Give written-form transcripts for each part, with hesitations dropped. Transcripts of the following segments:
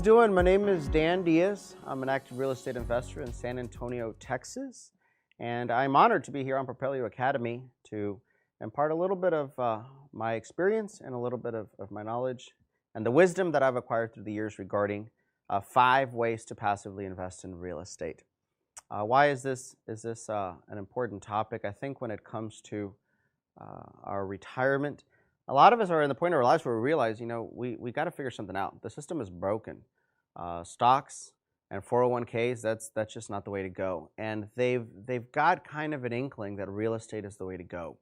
guys doing? My name is Dan Diaz. I'm an active real estate investor in San Antonio, Texas, and I'm honored to be here on Propel Academy to impart a little bit of my experience and a little bit of my knowledge and the wisdom that I've acquired through the years regarding 5 ways to passively invest in real estate. Why is this an important topic? I think when it comes to our retirement, a lot of us are in the point of our lives where we realize, we got to figure something out. The system is broken. Stocks and 401ks, that's just not the way to go. And they've got kind of an inkling that real estate is the way to go.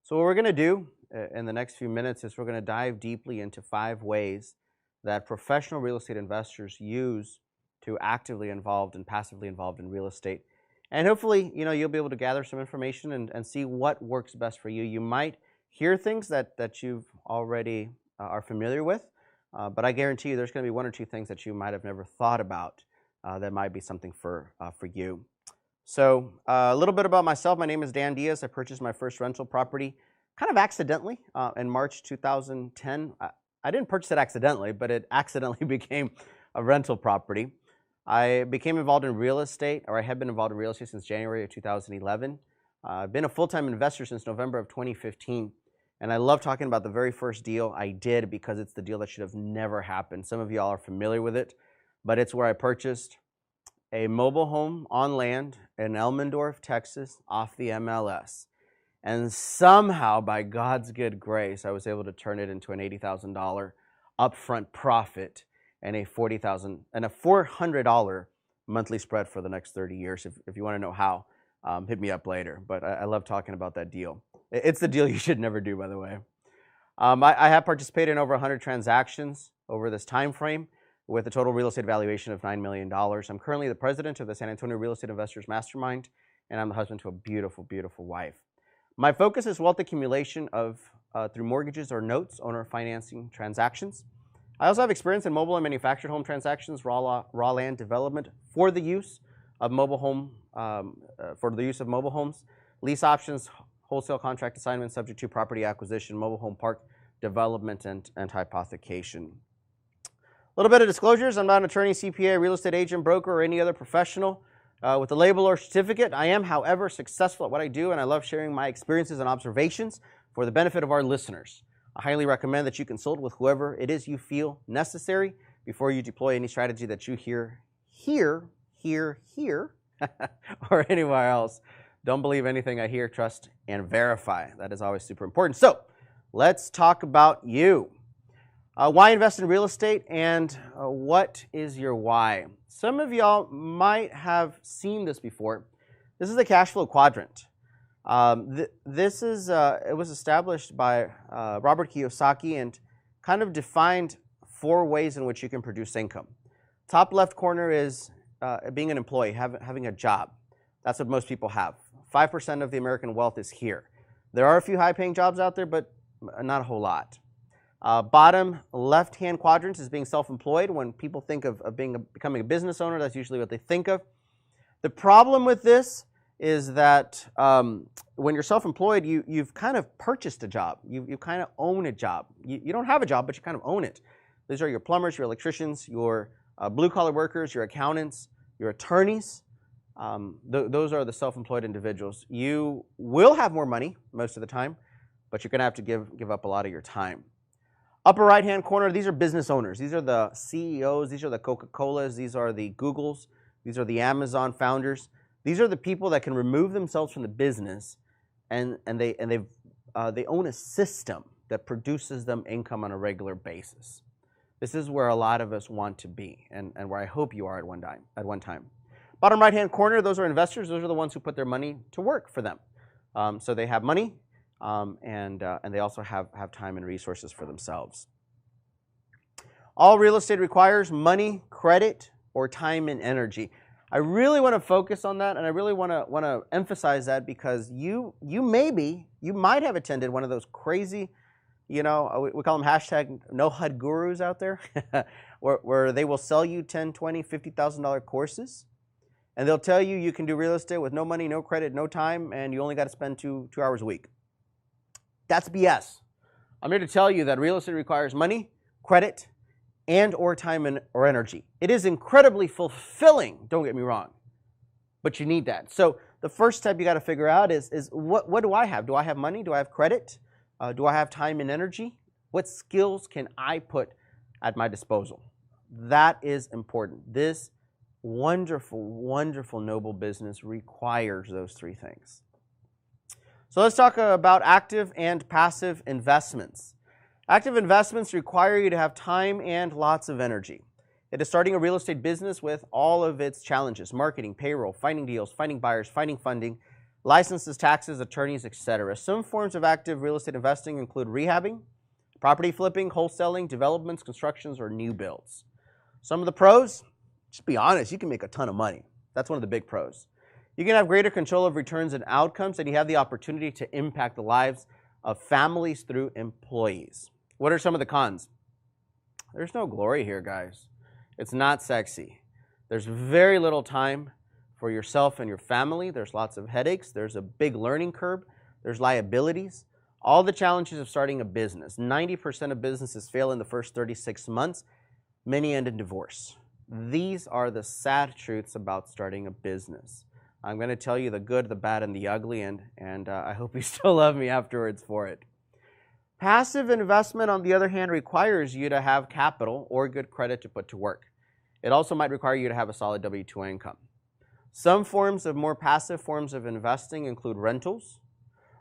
So what we're going to do in the next few minutes is we're going to dive deeply into 5 ways that professional real estate investors use to actively involved and passively involved in real estate. And hopefully, you'll be able to gather some information and see what works best for you. You might hear things that you've already are familiar with, but I guarantee you there's going to be 1 or 2 things that you might have never thought about that might be something for you. So a little bit about myself. My name is Dan Diaz. I purchased my first rental property kind of accidentally in March 2010. I didn't purchase it accidentally, but it accidentally became a rental property. I became involved in real estate, or I have been involved in real estate since January of 2011. I've been a full-time investor since November of 2015. And I love talking about the very first deal I did because it's the deal that should have never happened. Some of y'all are familiar with it, but it's where I purchased a mobile home on land in Elmendorf, Texas, off the MLS. And somehow, by God's good grace, I was able to turn it into an $80,000 upfront profit and a $400 monthly spread for the next 30 years. If you want to know how, hit me up later. But I love talking about that deal. It's the deal you should never do, by the way. I have participated in over 100 transactions over this time frame with a total real estate valuation of $9 million. I'm currently the president of the San Antonio Real Estate Investors Mastermind, and I'm the husband to a beautiful, beautiful wife. My focus is wealth accumulation through mortgages or notes, owner financing transactions. I also have experience in mobile and manufactured home transactions, raw land development for the use of mobile homes, lease options, wholesale contract assignments subject to property acquisition, mobile home park development, and hypothecation. A little bit of disclosures. I'm not an attorney, CPA, real estate agent, broker, or any other professional with a label or certificate. I am, however, successful at what I do, and I love sharing my experiences and observations for the benefit of our listeners. I highly recommend that you consult with whoever it is you feel necessary before you deploy any strategy that you hear here, or anywhere else. Don't believe anything I hear, trust, and verify. That is always super important. So let's talk about you. Why invest in real estate, and what is your why? Some of y'all might have seen this before. This is the cash flow quadrant. It was established by Robert Kiyosaki and kind of defined 4 ways in which you can produce income. Top left corner is being an employee, having a job. That's what most people have. 5% of the American wealth is here. There are a few high-paying jobs out there, but not a whole lot. Bottom left-hand quadrant is being self-employed. When people think of becoming a business owner, that's usually what they think of. The problem with this is that when you're self-employed, you've kind of purchased a job. You kind of own a job. You don't have a job, but you kind of own it. These are your plumbers, your electricians, your blue-collar workers, your accountants, your attorneys. Those are the self-employed individuals. You will have more money most of the time, but you're going to have to give up a lot of your time. Upper right-hand corner, these are business owners. These are the CEOs. These are the Coca-Colas. These are the Googles. These are the Amazon founders. These are the people that can remove themselves from the business, and they own a system that produces them income on a regular basis. This is where a lot of us want to be, and where I hope you are at one time. Bottom right-hand corner, those are investors. Those are the ones who put their money to work for them. So they have money, and they also have time and resources for themselves. All real estate requires money, credit, or time and energy. I really want to focus on that, and I really want to emphasize that because you might have attended one of those crazy, we call them hashtag no HUD gurus out there, where they will sell you $10,000, $20,000, $50,000 courses. And they'll tell you can do real estate with no money, no credit, no time, and you only got to spend two hours a week. That's BS. I'm here to tell you that real estate requires money, credit, and or time or energy. It is incredibly fulfilling, don't get me wrong, but you need that. So the first step you got to figure out is what do I have? Do I have money? Do I have credit? Do I have time and energy? What skills can I put at my disposal? That is important. This wonderful, wonderful, noble business requires those three things. So let's talk about active and passive investments. Active investments require you to have time and lots of energy. It is starting a real estate business with all of its challenges: marketing, payroll, finding deals, finding buyers, finding funding, licenses, taxes, attorneys, etc. Some forms of active real estate investing include rehabbing, property flipping, wholesaling, developments, constructions, or new builds. Some of the pros, just be honest, you can make a ton of money. That's one of the big pros. You can have greater control of returns and outcomes, and you have the opportunity to impact the lives of families through employees. What are some of the cons? There's no glory here, guys. It's not sexy. There's very little time for yourself and your family. There's lots of headaches. There's a big learning curve. There's liabilities. All the challenges of starting a business. 90% of businesses fail in the first 36 months. Many end in divorce. These are the sad truths about starting a business. I'm going to tell you the good, the bad, and the ugly, and I hope you still love me afterwards for it. Passive investment, on the other hand, requires you to have capital or good credit to put to work. It also might require you to have a solid W-2 income. Some forms of more passive forms of investing include rentals,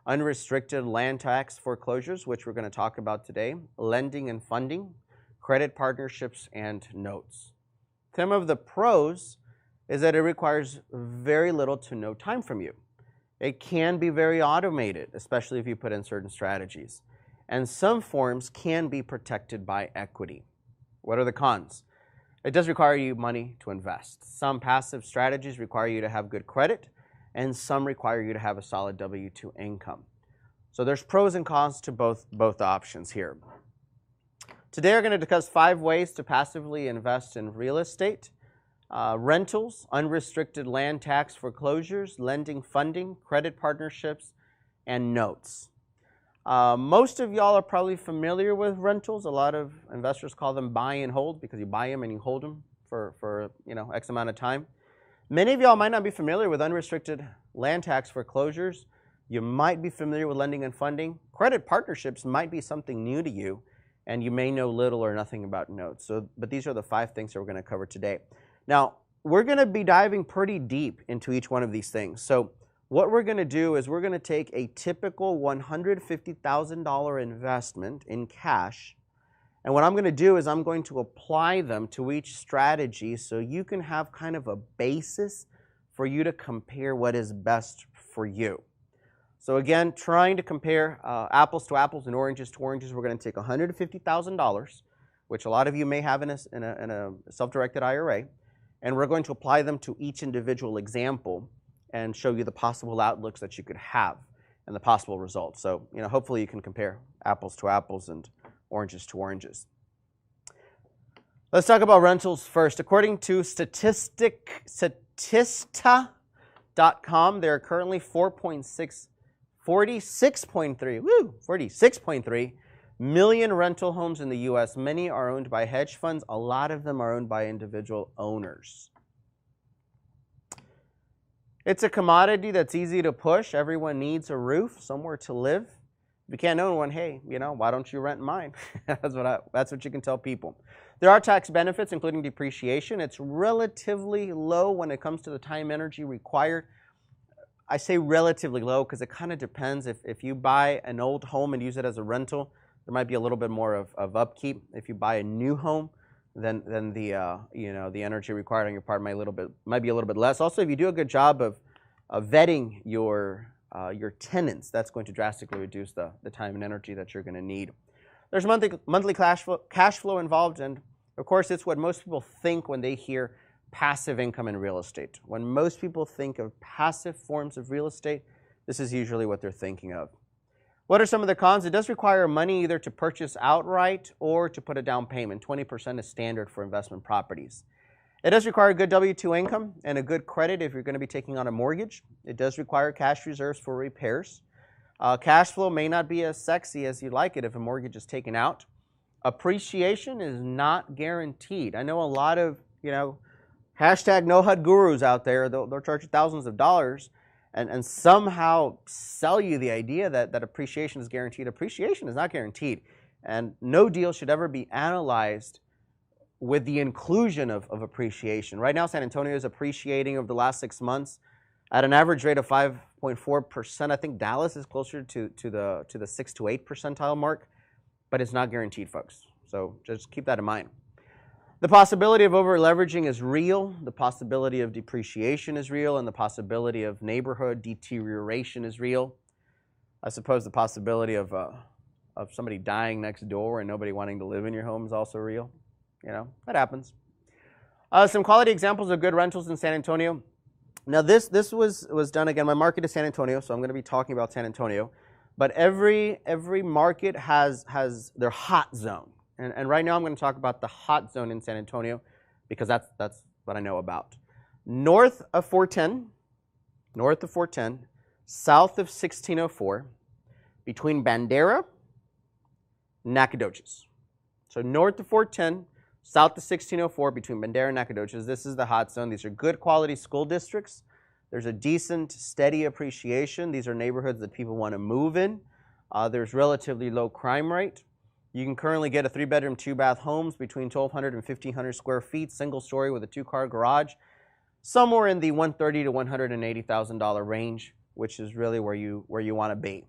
unrestricted land tax foreclosures, which we're going to talk about today, lending and funding, credit partnerships, and notes. Some of the pros is that it requires very little to no time from you. It can be very automated, especially if you put in certain strategies. And some forms can be protected by equity. What are the cons? It does require you money to invest. Some passive strategies require you to have good credit, and some require you to have a solid W-2 income. So there's pros and cons to both options here. Today we're going to discuss 5 ways to passively invest in real estate. Rentals, unrestricted land tax foreclosures, lending, funding, credit partnerships, and notes. Most of y'all are probably familiar with rentals. A lot of investors call them buy and hold because you buy them and you hold them for X amount of time. Many of y'all might not be familiar with unrestricted land tax foreclosures. You might be familiar with lending and funding. Credit partnerships might be something new to you, and you may know little or nothing about notes. But these are the 5 things that we're going to cover today. Now, we're going to be diving pretty deep into each one of these things. So what we're going to do is we're going to take a typical $150,000 investment in cash, and what I'm going to do is I'm going to apply them to each strategy so you can have kind of a basis for you to compare what is best for you. So again, trying to compare apples to apples and oranges to oranges, we're going to take $150,000, which a lot of you may have in a self-directed IRA, and we're going to apply them to each individual example and show you the possible outlooks that you could have and the possible results. So, hopefully you can compare apples to apples and oranges to oranges. Let's talk about rentals first. According to Statista.com, there are currently 46.3 million rental homes in the U.S. Many are owned by hedge funds. A lot of them are owned by individual owners. It's a commodity that's easy to push. Everyone needs a roof, somewhere to live. If you can't own one, hey, why don't you rent mine? That's what you can tell people. There are tax benefits, including depreciation. It's relatively low when it comes to the time energy required. I say relatively low because it kind of depends. If you buy an old home and use it as a rental, there might be a little bit more of upkeep. If you buy a new home, then the the energy required on your part might be a little bit less. Also, if you do a good job of vetting your tenants, that's going to drastically reduce the time and energy that you're going to need. There's monthly cash flow involved, and of course, it's what most people think when they hear passive income in real estate. When most people think of passive forms of real estate, this is usually what they're thinking of. What are some of the cons? It does require money either to purchase outright or to put a down payment. 20% is standard for investment properties. It does require good W-2 income and a good credit if you're going to be taking on a mortgage. It does require cash reserves for repairs. Cash flow may not be as sexy as you'd like it if a mortgage is taken out. appreciation is not guaranteed. I know a lot of, hashtag no HUD gurus out there. They'll charge you thousands of dollars and somehow sell you the idea that appreciation is guaranteed. Appreciation is not guaranteed. And no deal should ever be analyzed with the inclusion of appreciation. Right now, San Antonio is appreciating over the last 6 months at an average rate of 5.4%. I think Dallas is closer to the 6 to 8 percentile mark, but it's not guaranteed, folks. So just keep that in mind. The possibility of over leveraging is real. The possibility of depreciation is real, and the possibility of neighborhood deterioration is real. I suppose the possibility of somebody dying next door and nobody wanting to live in your home is also real. That happens. Some quality examples of good rentals in San Antonio. Now this was done, again, my market is San Antonio, so I'm going to be talking about San Antonio. But every market has their hot zone. And right now I'm going to talk about the hot zone in San Antonio because that's what I know about. North of 410, south of 1604, between Bandera, Nacogdoches. So north of 410, south of 1604, between Bandera and Nacogdoches, this is the hot zone. These are good quality school districts. There's a decent, steady appreciation. These are neighborhoods that people want to move in. There's relatively low crime rate. You can currently get a 3-bedroom, 2-bath homes between 1,200 and 1,500 square feet, single story with a 2-car garage, somewhere in the $130,000 to $180,000 range, which is really where you want to be.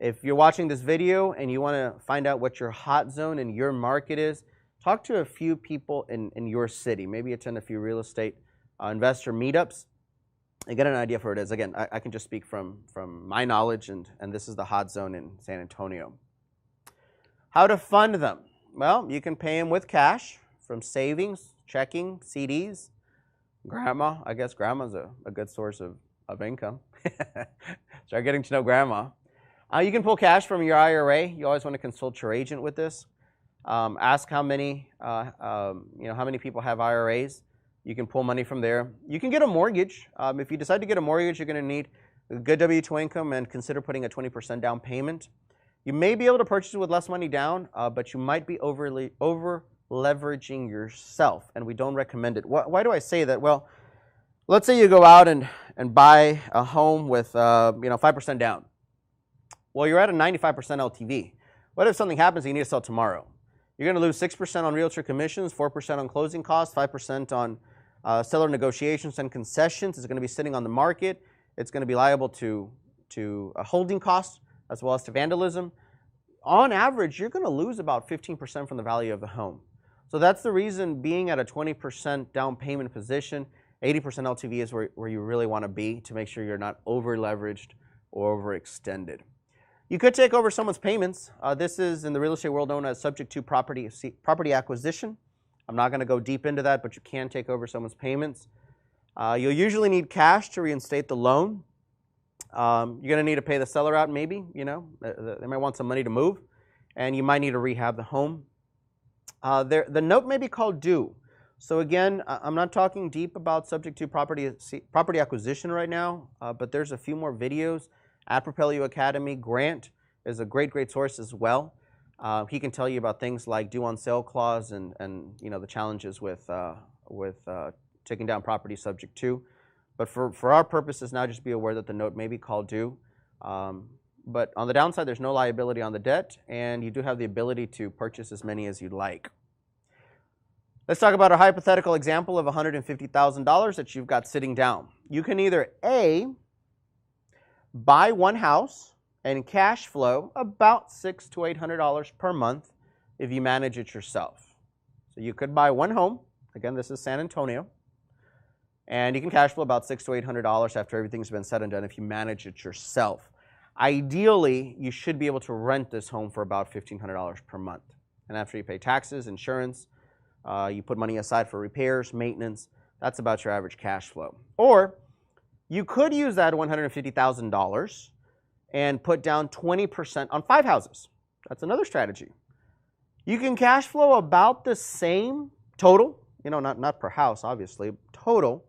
If you're watching this video and you want to find out what your hot zone in your market is, talk to a few people in your city. Maybe attend a few real estate investor meetups and get an idea for what it is. Again, I can just speak from my knowledge, and this is the hot zone in San Antonio. How to fund them? Well, you can pay them with cash from savings, checking, CDs. Grandma, I guess grandma's a good source of income. Start getting to know grandma. You can pull cash from your IRA. You always want to consult your agent with this. Ask how many people have IRAs. You can pull money from there. You can get a mortgage. If you decide to get a mortgage, you're going to need a good W-2 income and consider putting a 20% down payment. You may be able to purchase it with less money down, but you might be over leveraging yourself, and we don't recommend it. Why do I say that? Well, let's say you go out and buy a home with 5% down. Well, you're at a 95% LTV. What if something happens and you need to sell tomorrow? You're going to lose 6% on realtor commissions, 4% on closing costs, 5% on seller negotiations and concessions. It's going to be sitting on the market. It's going to be liable to holding costs as well as to vandalism. On average, you're going to lose about 15% from the value of the home. So that's the reason being at a 20% down payment position, 80% LTV is where you really want to be to make sure you're not over-leveraged or overextended. You could take over someone's payments. This is in the real estate world known as subject to property acquisition. I'm not going to go deep into that, but you can take over someone's payments. You'll usually need cash to reinstate the loan. You're going to need to pay the seller out maybe, they might want some money to move, and you might need to rehab the home. The note may be called due. So again, I'm not talking deep about subject to property acquisition right now, but there's a few more videos at Propel U Academy. Grant is a great source as well. He can tell you about things like due on sale clause and the challenges with taking down property subject to. But for our purposes now, just be aware that the note may be called due. But on the downside, there's no liability on the debt, and you do have the ability to purchase as many as you'd like. Let's talk about a hypothetical example of $150,000 that you've got sitting down. You can either A, buy one house and cash flow about $600 to $800 per month if you manage it yourself. So you could buy one home. Again, this is San Antonio. And you can cash flow about $600 to $800 after everything's been said and done if you manage it yourself. Ideally, you should be able to rent this home for about $1,500 per month. And after you pay taxes, insurance, you put money aside for repairs, maintenance, that's about your average cash flow. Or you could use that $150,000 and put down 20% on 5 houses. That's another strategy. You can cash flow about the same total, not per house, obviously, total,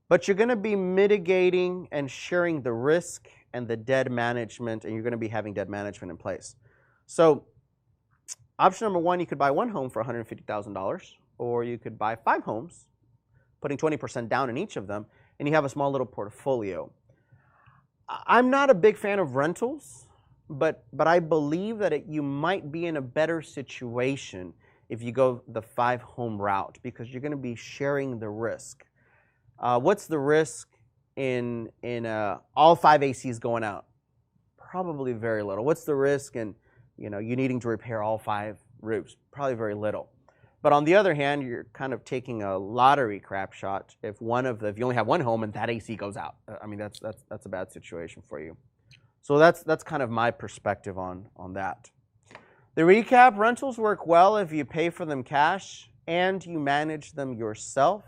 but you're going to be mitigating and sharing the risk and the debt management, and you're going to be having debt management in place. So Option number one, you could buy one home for $150,000, or you could buy 5 homes, putting 20% down in each of them, and you have a small little portfolio. I'm not a big fan of rentals, but I believe that you might be in a better situation if you go the 5-home route, because you're going to be sharing the risk. What's the risk in all 5 ACs going out? Probably very little. What's the risk in you needing to repair all 5 roofs? Probably very little. But on the other hand, you're kind of taking a lottery crap shot if you only have 1 home and that AC goes out. I mean, that's a bad situation for you. So that's kind of my perspective on that. The recap: rentals work well if you pay for them cash and you manage them yourself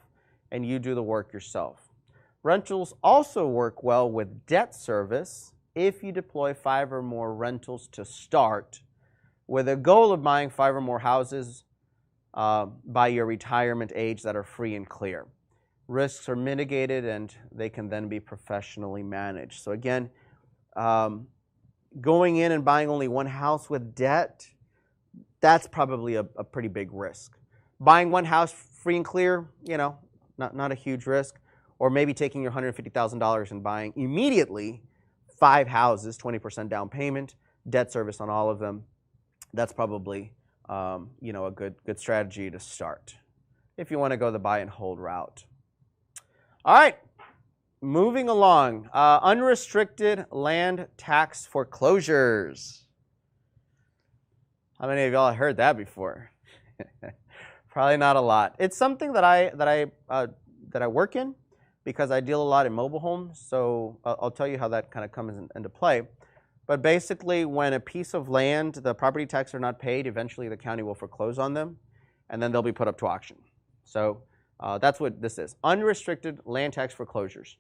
and you do the work yourself. Rentals also work well with debt service if you deploy 5 or more rentals to start, with a goal of buying 5 or more houses by your retirement age that are free and clear. Risks are mitigated and they can then be professionally managed. So again, going in and buying only 1 house with debt, that's probably a pretty big risk. Buying 1 house free and clear, not a huge risk. Or maybe taking your $150,000 and buying immediately 5 houses, 20% down payment, debt service on all of them. That's probably a good strategy to start if you want to go the buy and hold route. All right, moving along. Unrestricted land tax foreclosures. How many of y'all have heard that before? Probably not a lot. It's something that I work in, because I deal a lot in mobile homes, so I'll tell you how that kind of comes into play. But basically, when a piece of land, the property taxes are not paid, eventually the county will foreclose on them, and then they'll be put up to auction. So that's what this is: unrestricted land tax foreclosures.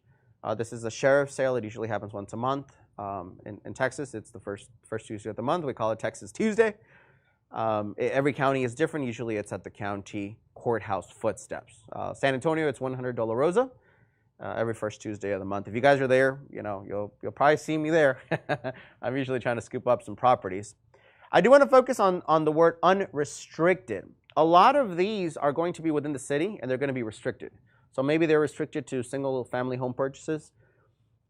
This is a sheriff's sale. It usually happens once a month. In Texas, it's the first Tuesday of the month. We call it Texas Tuesday. Every county is different. Usually it's at the county courthouse footsteps. San Antonio, it's 100 Dolorosa. Every first Tuesday of the month. If you guys are there, you'll probably see me there. I'm usually trying to scoop up some properties. I do want to focus on the word unrestricted. A lot of these are going to be within the city, and they're going to be restricted. So maybe they're restricted to single-family home purchases.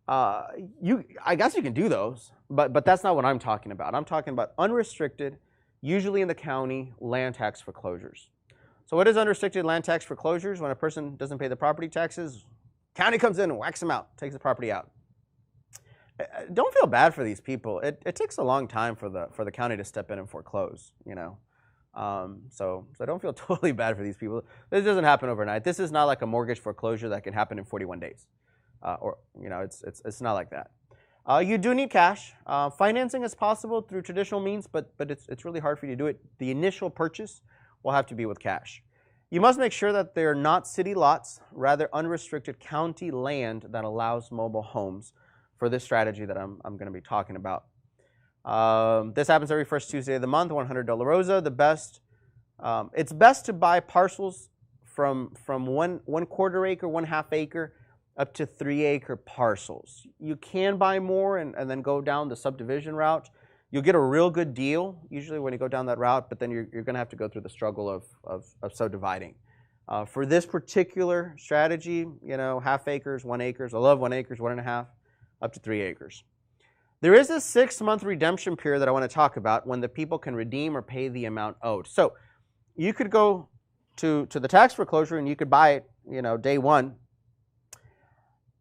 I guess you can do those, but that's not what I'm talking about. I'm talking about unrestricted, usually in the county, land tax foreclosures. So what is unrestricted land tax foreclosures? When a person doesn't pay the property taxes, county comes in and whacks them out, takes the property out. Don't feel bad for these people. It takes a long time for the county to step in and foreclose, So don't feel totally bad for these people. This doesn't happen overnight. This is not like a mortgage foreclosure that can happen in 41 days. It's not like that. You do need cash. Financing is possible through traditional means, but it's really hard for you to do it. The initial purchase will have to be with cash. You must make sure that they're not city lots, rather unrestricted county land that allows mobile homes for this strategy that I'm going to be talking about. This happens every first Tuesday of the month, 100 Dolorosa. It's best to buy parcels from 1/4 acre, 1/2 acre, up to 3-acre parcels. You can buy more and then go down the subdivision route. You'll get a real good deal usually when you go down that route, but then you're going to have to go through the struggle of subdividing. For this particular strategy, 1/2 acres, 1 acres. I love 1 acres, 1.5, up to 3 acres. There is a 6-month redemption period that I want to talk about when the people can redeem or pay the amount owed. So you could go to the tax foreclosure and you could buy it, day one,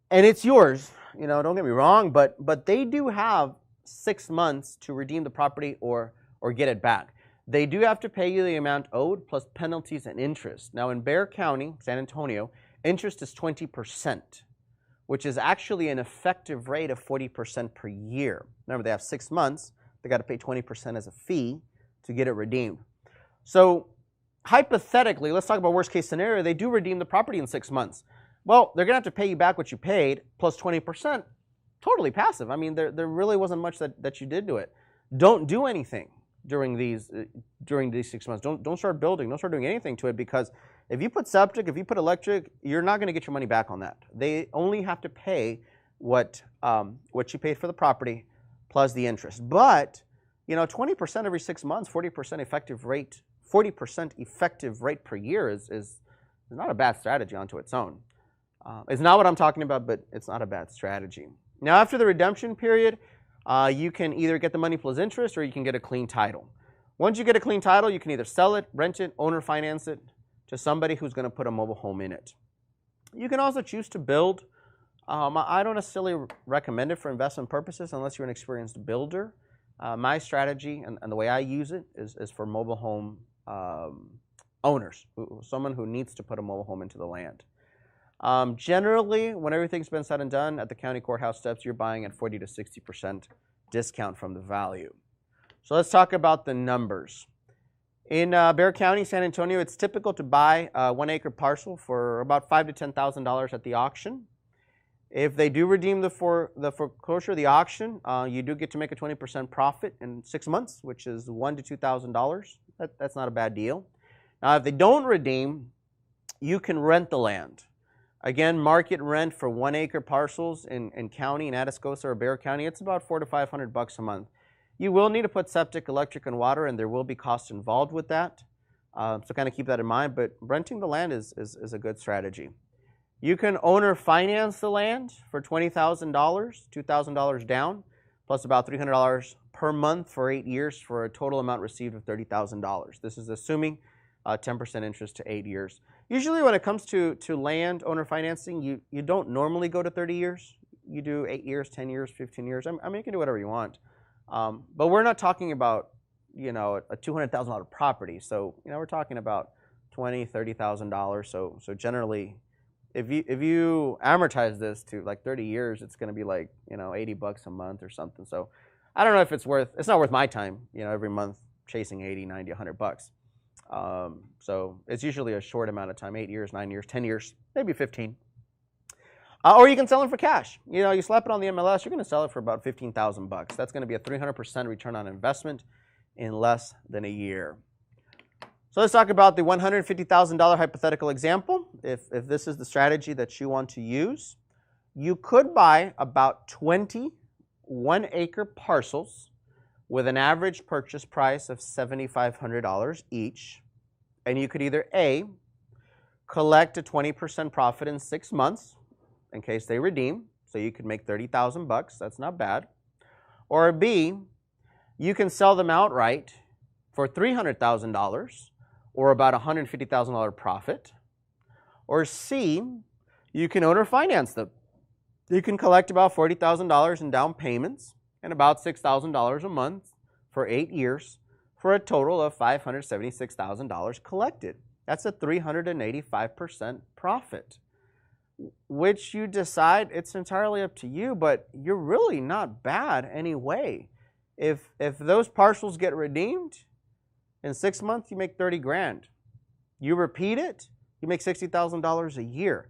and it's yours. Don't get me wrong, but they do have 6 months to redeem the property or get it back. They do have to pay you the amount owed plus penalties and interest. Now in Bexar County, San Antonio, interest is 20%, which is actually an effective rate of 40% per year. Remember, they have 6 months. They got to pay 20% as a fee to get it redeemed. So hypothetically, let's talk about worst case scenario. They do redeem the property in 6 months. Well, they're going to have to pay you back what you paid plus 20%. Totally passive. I mean, there really wasn't much that you did to it. Don't do anything during these 6 months. Don't start building. Don't start doing anything to it, because if you put septic, if you put electric, you're not going to get your money back on that. They only have to pay what you paid for the property plus the interest. But You know, 20% every 6 months, 40% effective rate, 40% effective rate per year is not a bad strategy onto its own. It's not what I'm talking about, but it's not a bad strategy. Now, after the redemption period, you can either get the money plus interest or you can get a clean title. Once you get a clean title, you can either sell it, rent it, owner finance it to somebody who's going to put a mobile home in it. You can also choose to build. I don't necessarily recommend it for investment purposes unless you're an experienced builder. My strategy and the way I use it is for mobile home owners, someone who needs to put a mobile home into the land. Generally, when everything's been said and done at the county courthouse steps, you're buying at 40 to 60% discount from the value. So let's talk about the numbers. In Bexar County, San Antonio, it's typical to buy a 1 acre parcel for about $5,000 to $10,000 at the auction. If they do redeem the foreclosure, the auction, you do get to make a 20% profit in 6 months, which is $1,000 to $2,000. That's not a bad deal. Now, if they don't redeem, you can rent the land. Again, market rent for 1 acre parcels in county, in Atascosa or Bexar County, it's about $400 to $500 a month. You will need to put septic, electric, and water, and there will be costs involved with that. So kind of keep that in mind, but renting the land is a good strategy. You can owner finance the land for $20,000, $2,000 down, plus about $300 per month for 8 years for a total amount received of $30,000. This is assuming 10% interest to 8 years. Usually when it comes to land owner financing, you don't normally go to 30 years. You do 8 years, 10 years, 15 years. I mean, you can do whatever you want. But we're not talking about, you know, a $200,000 property. So, you know, we're talking about $20,000, $30,000. So generally, if you amortize this to like 30 years, it's going to be like, you know, $80 a month or something. So I don't know if it's not worth my time, you know, every month chasing 80, 90, $100. So it's usually a short amount of time, 8 years, 9 years, 10 years, maybe 15. Or you can sell them for cash. You know, you slap it on the MLS, you're going to sell it for about $15,000. That's going to be a 300% return on investment in less than a year. So let's talk about the $150,000 hypothetical example. If this is the strategy that you want to use, you could buy about 20 1 acre parcels with an average purchase price of $7,500 each. And you could either A, collect a 20% profit in 6 months in case they redeem, so you could make $30,000, that's not bad. Or B, you can sell them outright for $300,000 or about $150,000 profit. Or C, you can owner finance them. You can collect about $40,000 in down payments and about $6,000 a month for 8 years for a total of $576,000 collected. That's a 385% profit. Which you decide, it's entirely up to you, but you're really not bad anyway. If those parcels get redeemed, in 6 months you make 30 grand. You repeat it, you make $60,000 a year.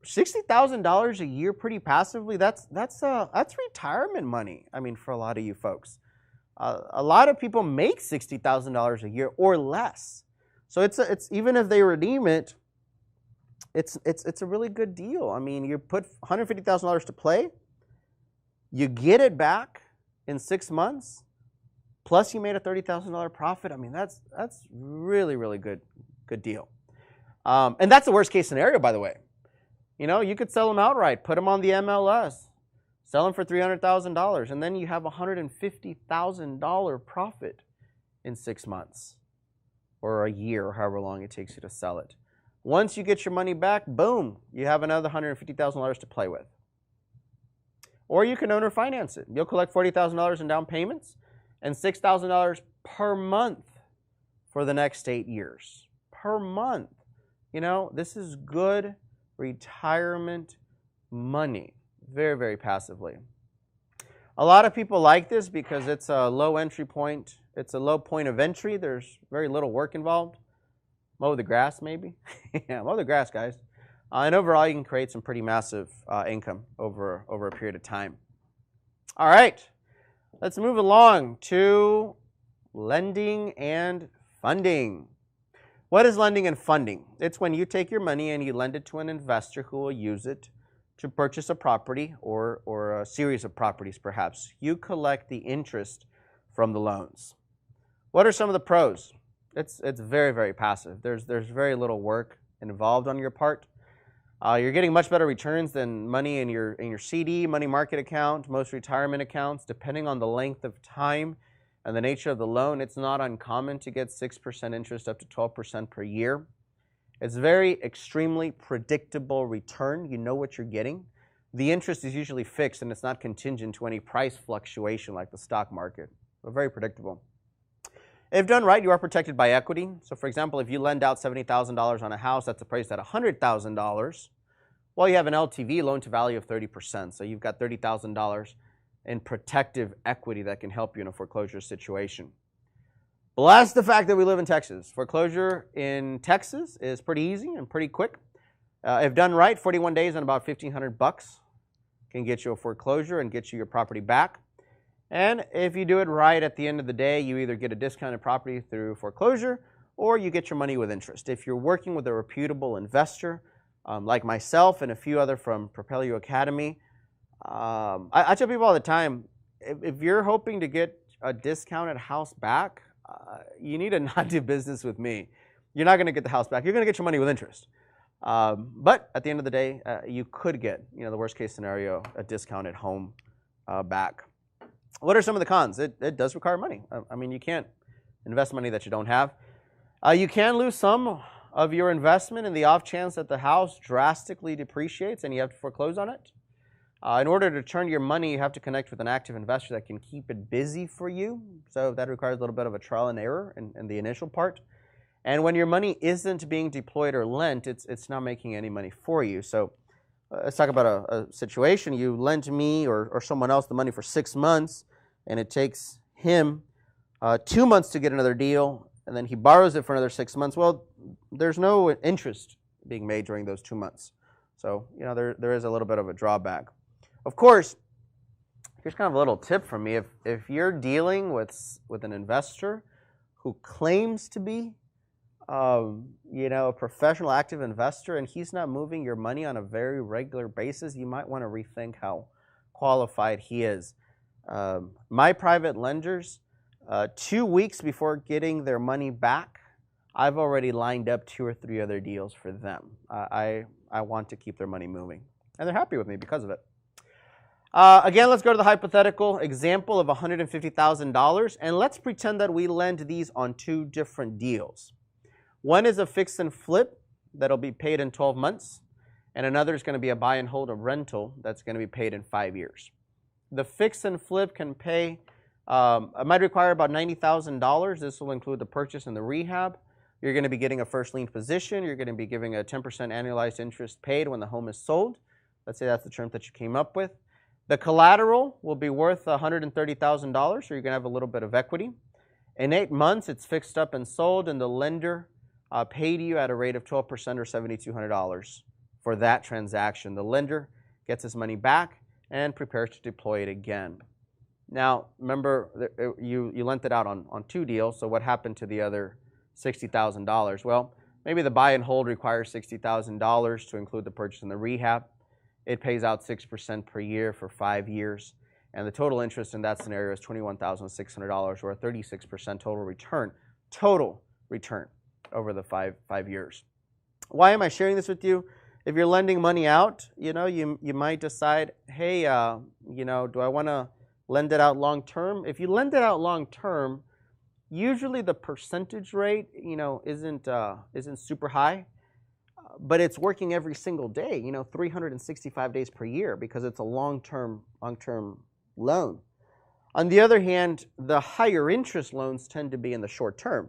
$60,000 a year pretty passively, that's retirement money, I mean, for a lot of you folks. A lot of people make $60,000 a year or less. So it's even if they redeem it, it's a really good deal. I mean, you put $150,000 to play, you get it back in 6 months, plus you made a $30,000 profit. I mean, that's really, really good deal. And that's the worst case scenario, by the way. You know, you could sell them outright, put them on the MLS, sell them for $300,000, and then you have a $150,000 profit in 6 months or a year, or however long it takes you to sell it. Once you get your money back, boom, you have another $150,000 to play with. Or you can owner finance it. You'll collect $40,000 in down payments and $6,000 per month for the next 8 years. Per month. You know, this is good retirement money. Very, very passively. A lot of people like this because it's a low entry point. It's a low point of entry. There's very little work involved. Mow the grass, maybe. Yeah, mow the grass, guys. And overall, you can create some pretty massive income over a period of time. All right, let's move along to lending and funding. What is lending and funding? It's when you take your money and you lend it to an investor who will use it to purchase a property or a series of properties, perhaps. You collect the interest from the loans. What are some of the pros? It's very, very passive. There's very little work involved on your part. You're getting much better returns than money in your CD, money market account, most retirement accounts. Depending on the length of time and the nature of the loan, it's not uncommon to get 6% interest up to 12% per year. It's very extremely predictable return. You know what you're getting. The interest is usually fixed and it's not contingent to any price fluctuation like the stock market. But very predictable. If done right, you are protected by equity. So for example, if you lend out $70,000 on a house that's appraised at $100,000, well, you have an LTV, loan to value, of 30%. So you've got $30,000 in protective equity that can help you in a foreclosure situation. Bless the fact that we live in Texas. Foreclosure in Texas is pretty easy and pretty quick. If done right, 41 days and about $1,500 can get you a foreclosure and get you your property back. And if you do it right, at the end of the day, you either get a discounted property through foreclosure or you get your money with interest. If you're working with a reputable investor, like myself and a few other from Propel You Academy, I tell people all the time, if you're hoping to get a discounted house back, you need to not do business with me. You're not going to get the house back. You're going to get your money with interest. But at the end of the day, you could get, the worst case scenario, a discounted home back. What are some of the cons? It does require money. I mean, you can't invest money that you don't have. You can lose some of your investment in the off chance that the house drastically depreciates and you have to foreclose on it. In order to turn your money, you have to connect with an active investor that can keep it busy for you. So that requires a little bit of a trial and error in the initial part. And when your money isn't being deployed or lent, it's not making any money for you. So let's talk about a situation. You lent me or someone else the money for 6 months, and it takes him 2 months to get another deal, and then he borrows it for another 6 months. Well, there's no interest being made during those 2 months. So, there is a little bit of a drawback. Of course, here's kind of a little tip from me. If you're dealing with an investor who claims to be a professional active investor and he's not moving your money on a very regular basis, you might want to rethink how qualified he is. My private lenders, 2 weeks before getting their money back, I've already lined up 2 or 3 other deals for them. I want to keep their money moving, and they're happy with me because of it. Again, let's go to the hypothetical example of $150,000, and let's pretend that we lend these on 2 different deals. One is a fix and flip that'll be paid in 12 months, and another is going to be a buy and hold, a rental that's going to be paid in 5 years. The fix and flip can pay, it might require about $90,000. This will include the purchase and the rehab. You're going to be getting a first lien position. You're going to be giving a 10% annualized interest paid when the home is sold. Let's say that's the term that you came up with. The collateral will be worth $130,000, so you're going to have a little bit of equity. In 8 months, it's fixed up and sold, and the lender paid you at a rate of 12% or $7,200 for that transaction. The lender gets his money back and prepares to deploy it again. Now, remember, you lent it out on 2 deals, so what happened to the other $60,000? Well, maybe the buy and hold requires $60,000 to include the purchase and the rehab. It pays out 6% per year for 5 years, and the total interest in that scenario is $21,600, or a 36% total return over the five years. Why am I sharing this with you? If you're lending money out, you might decide, hey, do I want to lend it out long term? If you lend it out long term, usually the percentage rate, isn't super high. But it's working every single day, 365 days per year, because it's a long-term loan. On the other hand, the higher interest loans tend to be in the short term.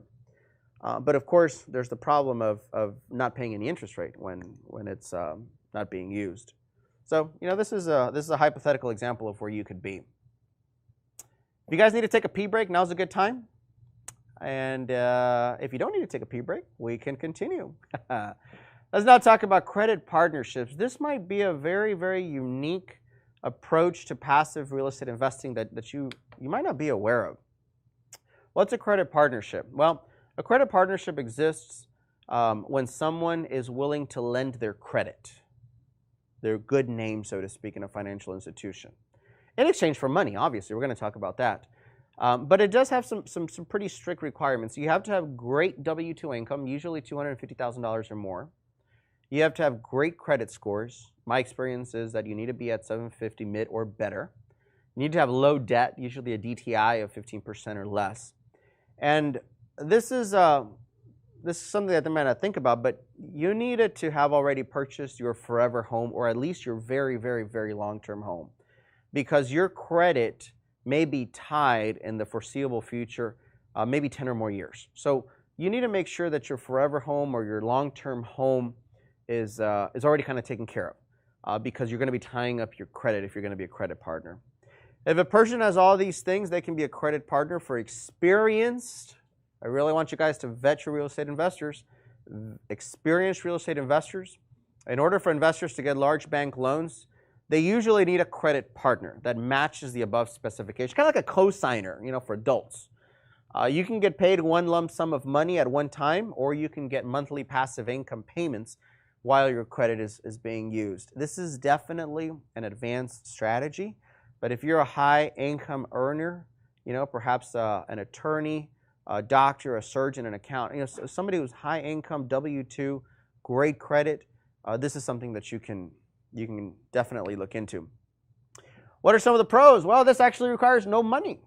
But of course, there's the problem of not paying any interest rate when it's not being used. So, this is a hypothetical example of where you could be. If you guys need to take a pee break, now's a good time. And if you don't need to take a pee break, we can continue. Let's now talk about credit partnerships. This might be a very, very unique approach to passive real estate investing that you might not be aware of. What's a credit partnership? Well, a credit partnership exists when someone is willing to lend their credit, their good name, so to speak, in a financial institution, in exchange for money. Obviously, we're going to talk about that. But it does have some pretty strict requirements. You have to have great W-2 income, usually $250,000 or more. You have to have great credit scores. My experience is that you need to be at 750 mid or better. You need to have low debt, usually a DTI of 15% or less. And this is something that they might not think about, but you needed to have already purchased your forever home, or at least your very, very, very long-term home, because your credit may be tied in the foreseeable future, maybe 10 or more years. So you need to make sure that your forever home or your long-term home is already kind of taken care of, because you're going to be tying up your credit if you're going to be a credit partner. If a person has all these things, they can be a credit partner for experienced. I really want you guys to vet your real estate investors, experienced real estate investors. In order for investors to get large bank loans, they usually need a credit partner that matches the above specification, kind of like a cosigner, for adults. You can get paid one lump sum of money at one time, or you can get monthly passive income payments while your credit is being used. This is definitely an advanced strategy, but if you're a high income earner, perhaps an attorney, a doctor, a surgeon, an accountant, somebody who's high income, W-2, great credit, this is something that you can definitely look into. What are some of the pros? Well, this actually requires no money.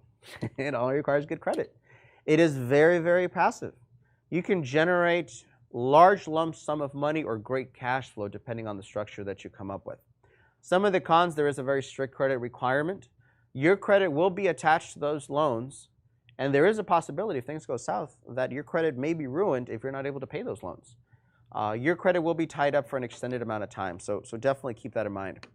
It only requires good credit. It is very, very passive. You can generate large lump sum of money or great cash flow depending on the structure that you come up with. Some of the cons, there is a very strict credit requirement. Your credit will be attached to those loans, and there is a possibility, if things go south, that your credit may be ruined if you're not able to pay those loans. Your credit will be tied up for an extended amount of time, so definitely keep that in mind.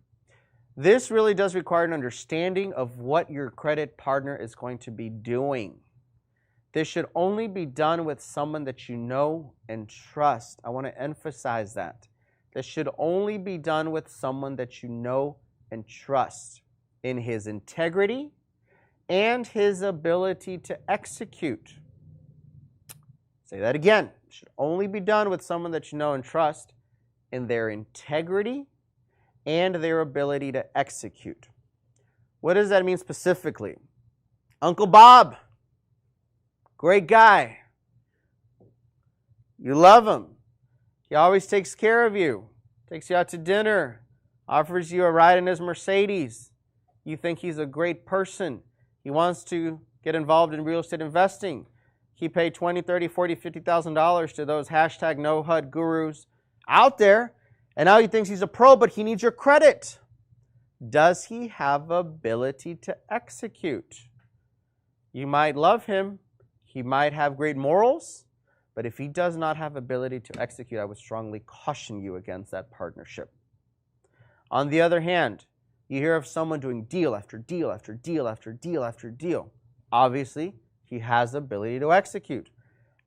This really does require an understanding of what your credit partner is going to be doing. This should only be done with someone that you know and trust. I want to emphasize that. This should only be done with someone that you know and trust in his integrity and his ability to execute. Say that again. It should only be done with someone that you know and trust in their integrity and their ability to execute. What does that mean specifically? Uncle Bob, great guy. You love him. He always takes care of you, takes you out to dinner, offers you a ride in his Mercedes. You think he's a great person. He wants to get involved in real estate investing. He paid $20,000, $30,000, $40,000, $50,000 to those hashtag no HUD gurus out there, and now he thinks he's a pro, but he needs your credit. Does he have ability to execute? You might love him. He might have great morals, but if he does not have ability to execute, I would strongly caution you against that partnership. On the other hand, you hear of someone doing deal after deal after deal after deal after deal. Obviously, he has the ability to execute.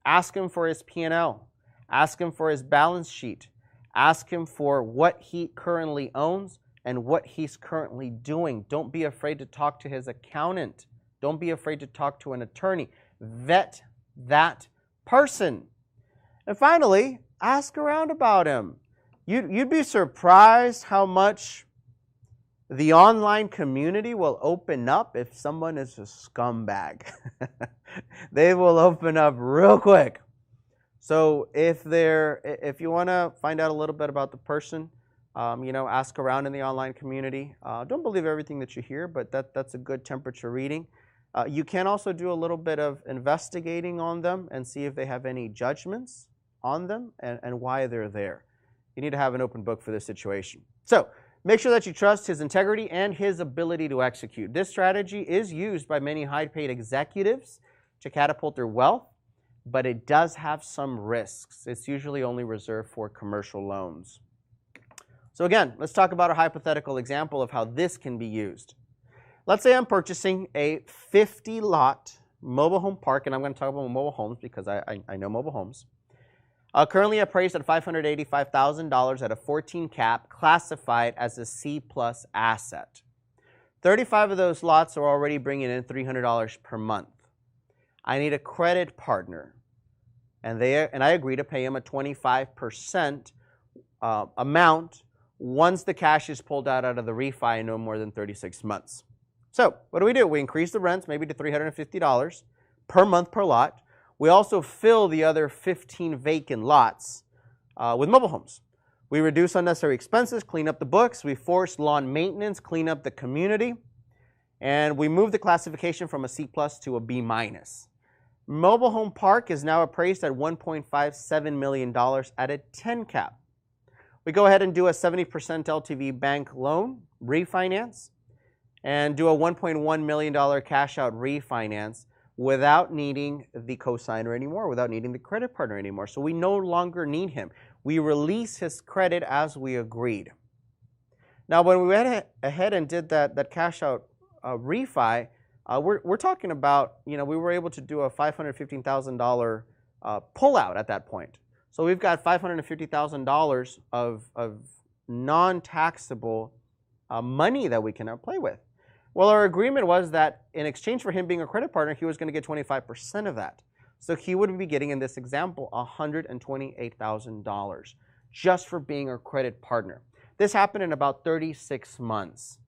Ask him for his P&L. Ask him for his balance sheet. Ask him for what he currently owns and what he's currently doing. Don't be afraid to talk to his accountant. Don't be afraid to talk to an attorney. Vet that person. And finally, ask around about him. You'd be surprised how much the online community will open up if someone is a scumbag. They will open up real quick. So if you want to find out a little bit about the person, ask around in the online community. Don't believe everything that you hear, but that's a good temperature reading. You can also do a little bit of investigating on them and see if they have any judgments on them and why they're there. You need to have an open book for this situation. So make sure that you trust his integrity and his ability to execute. This strategy is used by many high-paid executives to catapult their wealth, but it does have some risks. It's usually only reserved for commercial loans. So again, let's talk about a hypothetical example of how this can be used. Let's say I'm purchasing a 50-lot mobile home park, and I'm going to talk about mobile homes because I know mobile homes. Currently appraised at $585,000 at a 14 cap, classified as a C+ asset. 35 of those lots are already bringing in $300 per month. I need a credit partner, and I agree to pay him a 25% amount once the cash is pulled out of the refi in no more than 36 months. So what do? We increase the rents maybe to $350 per month per lot. We also fill the other 15 vacant lots with mobile homes. We reduce unnecessary expenses, clean up the books. We force lawn maintenance, clean up the community. And we move the classification from a C+ to a B-. Mobile Home Park is now appraised at $1.57 million at a 10 cap. We go ahead and do a 70% LTV bank loan refinance and do a $1.1 million cash out refinance without needing the cosigner anymore, without needing the credit partner anymore. So we no longer need him. We release his credit as we agreed. Now, when we went ahead and did that cash out refi, we're talking about, we were able to do a $515,000 pullout at that point. So we've got $550,000 of non-taxable money that we can now play with. Well, our agreement was that in exchange for him being a credit partner, he was going to get 25% of that. So he would be getting, in this example, $128,000 just for being a credit partner. This happened in about 36 months.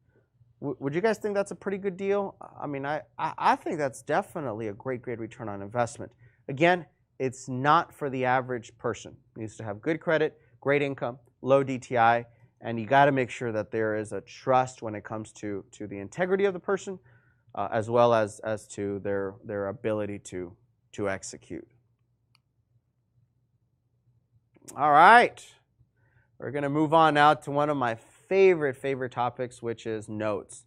Would you guys think that's a pretty good deal? I mean, I think that's definitely a great return on investment. Again, it's not for the average person. It needs to have good credit, great income, low DTI, and you got to make sure that there is a trust when it comes to the integrity of the person, as well as to their ability to execute. All right, we're going to move on now to one of my favorite topics, which is notes.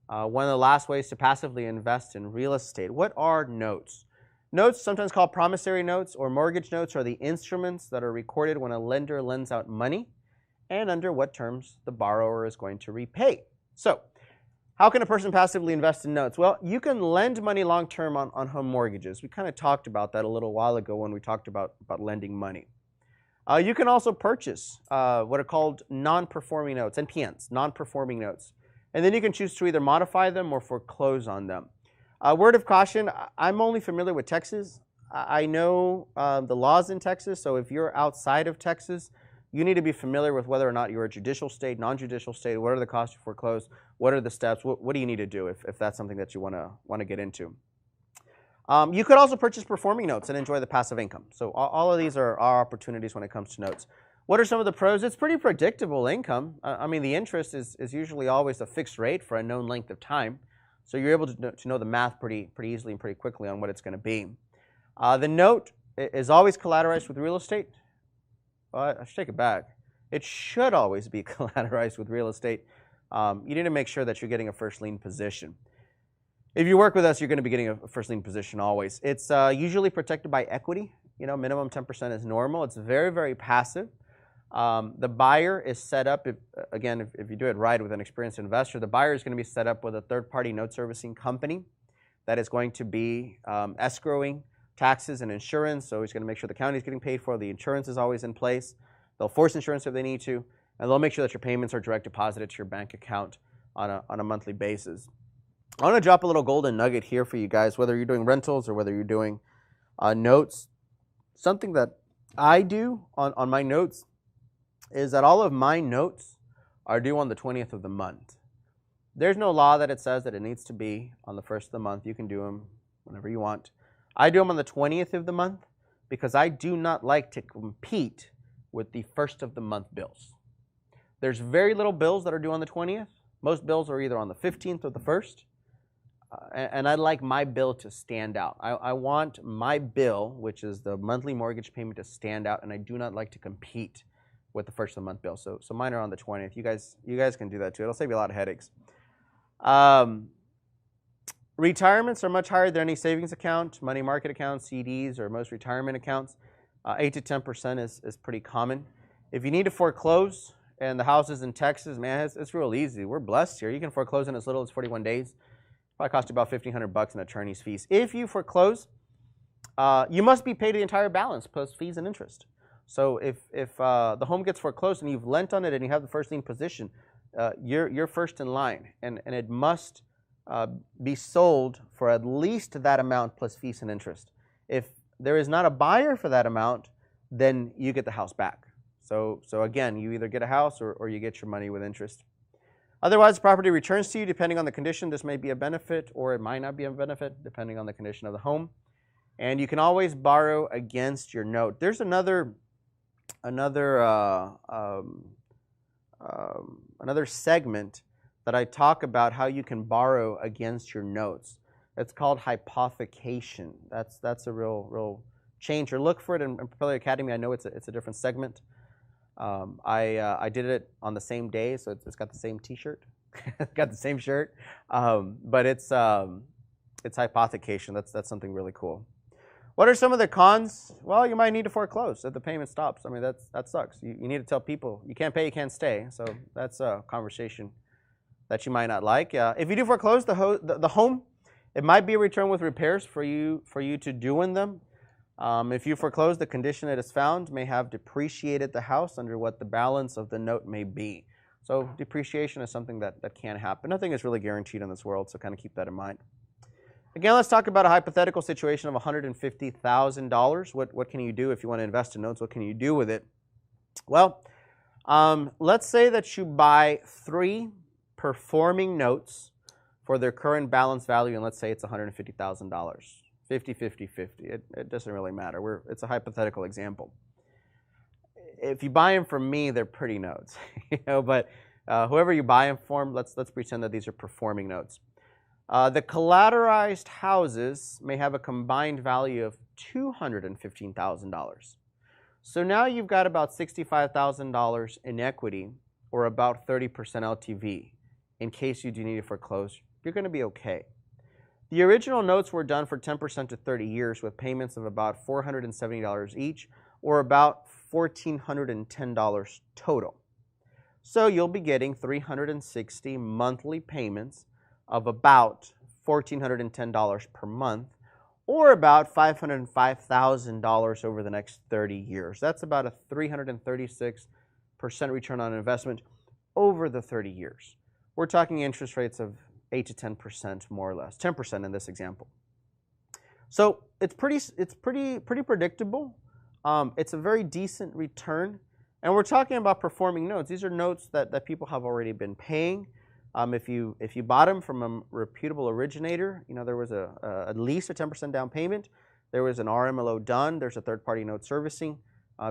One of the last ways to passively invest in real estate. What are notes? Notes, sometimes called promissory notes or mortgage notes, are the instruments that are recorded when a lender lends out money and under what terms the borrower is going to repay. So, how can a person passively invest in notes? Well, you can lend money long-term on home mortgages. We kind of talked about that a little while ago when we talked about lending money. You can also purchase what are called non-performing notes, NPNs, non-performing notes. And then you can choose to either modify them or foreclose on them. Word of caution, I'm only familiar with Texas. I know the laws in Texas, so if you're outside of Texas, you need to be familiar with whether or not you're a judicial state, non-judicial state, what are the costs to foreclose, what are the steps, what do you need to do if that's something that you want to get into. You could also purchase performing notes and enjoy the passive income. So all of these are opportunities when it comes to notes. What are some of the pros? It's pretty predictable income. I mean, the interest is usually always a fixed rate for a known length of time. So you're able to know the math pretty easily and pretty quickly on what it's going to be. The note is always collateralized with real estate. Well, I should take it back. It should always be collateralized with real estate. You need to make sure that you're getting a first lien position. If you work with us, you're going to be getting a first lien position always. It's usually protected by equity. Minimum 10% is normal. It's very passive. The buyer is set up, if you do it right with an experienced investor, the buyer is going to be set up with a third-party note servicing company that is going to be escrowing taxes and insurance. So he's going to make sure the county is getting paid for. The insurance is always in place. They'll force insurance if they need to, and they'll make sure that your payments are direct deposited to your bank account on a monthly basis. I want to drop a little golden nugget here for you guys, whether you're doing rentals or whether you're doing notes. Something that I do on my notes is that all of my notes are due on the 20th of the month. There's no law that it says that it needs to be on the 1st of the month. You can do them whenever you want. I do them on the 20th of the month because I do not like to compete with the 1st of the month bills. There's very little bills that are due on the 20th. Most bills are either on the 15th or the 1st. And I'd like my bill to stand out. I want my bill, which is the monthly mortgage payment, to stand out, and I do not like to compete with the 1st of the month bill. So mine are on the 20th. You guys can do that too. It'll save you a lot of headaches. Retirements are much higher than any savings account, money market accounts, CDs, or most retirement accounts. 8 to 10% is pretty common. If you need to foreclose, and the house is in Texas, man, it's real easy. We're blessed here. You can foreclose in as little as 41 days. Probably cost you about $1,500 in attorney's fees. If you foreclose, you must be paid the entire balance plus fees and interest. So if the home gets foreclosed and you've lent on it and you have the first lien position, you're first in line, and it must be sold for at least that amount plus fees and interest. If there is not a buyer for that amount, then you get the house back. So again, you either get a house or you get your money with interest. Otherwise, the property returns to you depending on the condition. This may be a benefit or it might not be a benefit depending on the condition of the home. And you can always borrow against your note. There's another segment that I talk about how you can borrow against your notes. It's called hypothecation. That's a real change. Or look for it in Propelio Academy. I know it's a different segment. I did it on the same day, so it's got the same T-shirt, it's got the same shirt, but it's hypothecation. That's something really cool. What are some of the cons? Well, you might need to foreclose if the payment stops. I mean, that sucks. You need to tell people you can't pay, you can't stay. So that's a conversation that you might not like. If you do foreclose the home, it might be a return with repairs for you to do in them. If you foreclose, the condition it is found may have depreciated the house under what the balance of the note may be. So depreciation is something that can happen. Nothing is really guaranteed in this world, so kind of keep that in mind. Again, let's talk about a hypothetical situation of $150,000. What can you do if you want to invest in notes? What can you do with it? Well, let's say that you buy 3 performing notes for their current balance value, and let's say it's $150,000. 50, 50, 50. It doesn't really matter. It's a hypothetical example. If you buy them from me, they're pretty notes, but whoever you buy them from, let's pretend that these are performing notes. The collateralized houses may have a combined value of $215,000. So now you've got about $65,000 in equity, or about 30% LTV. In case you do need to foreclose, you're going to be okay. The original notes were done for 10% to 30 years with payments of about $470 each, or about $1,410 total. So you'll be getting 360 monthly payments of about $1,410 per month, or about $505,000 over the next 30 years. That's about a 336% return on investment over the 30 years. We're talking interest rates of 8 to 10% more or less, 10% in this example. So it's pretty predictable. It's a very decent return, and we're talking about performing notes. These are notes that people have already been paying. If you bought them from a reputable originator, there was at least a 10% down payment. There was an RMLO done. There's a third-party note servicing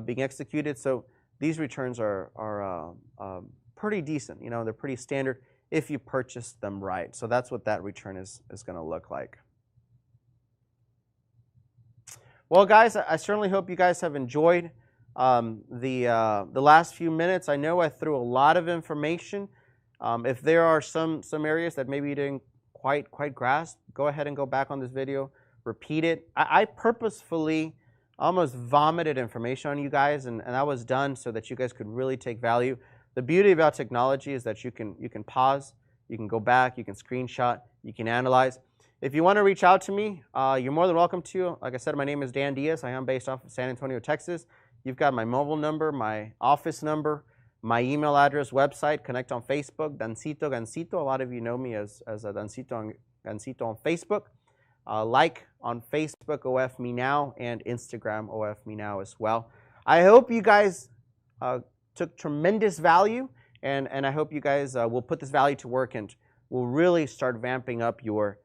being executed. So these returns are pretty decent. They're pretty standard if you purchase them right. So that's what that return is going to look like. Well, guys, I certainly hope you guys have enjoyed the last few minutes. I know I threw a lot of information. If there are some areas that maybe you didn't quite grasp, go ahead and go back on this video, repeat it. I purposefully almost vomited information on you guys, and that was done so that you guys could really take value. The beauty about technology is that you can pause, you can go back, you can screenshot, you can analyze. If you want to reach out to me, you're more than welcome to. Like I said, my name is Dan Diaz. I am based off of San Antonio, Texas. You've got my mobile number, my office number, my email address, website, connect on Facebook, Dancito Gancito. A lot of you know me as a Dancito Gancito on Facebook. Like on Facebook, OF Me Now, and Instagram, OF Me Now as well. I hope you guys took tremendous value, and I hope you guys will put this value to work and will really start vamping up your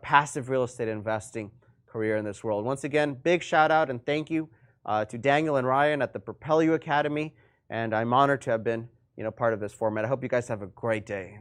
passive real estate investing career in this world. Once again, big shout out and thank you to Daniel and Ryan at the Propelio Academy, and I'm honored to have been part of this format. I hope you guys have a great day.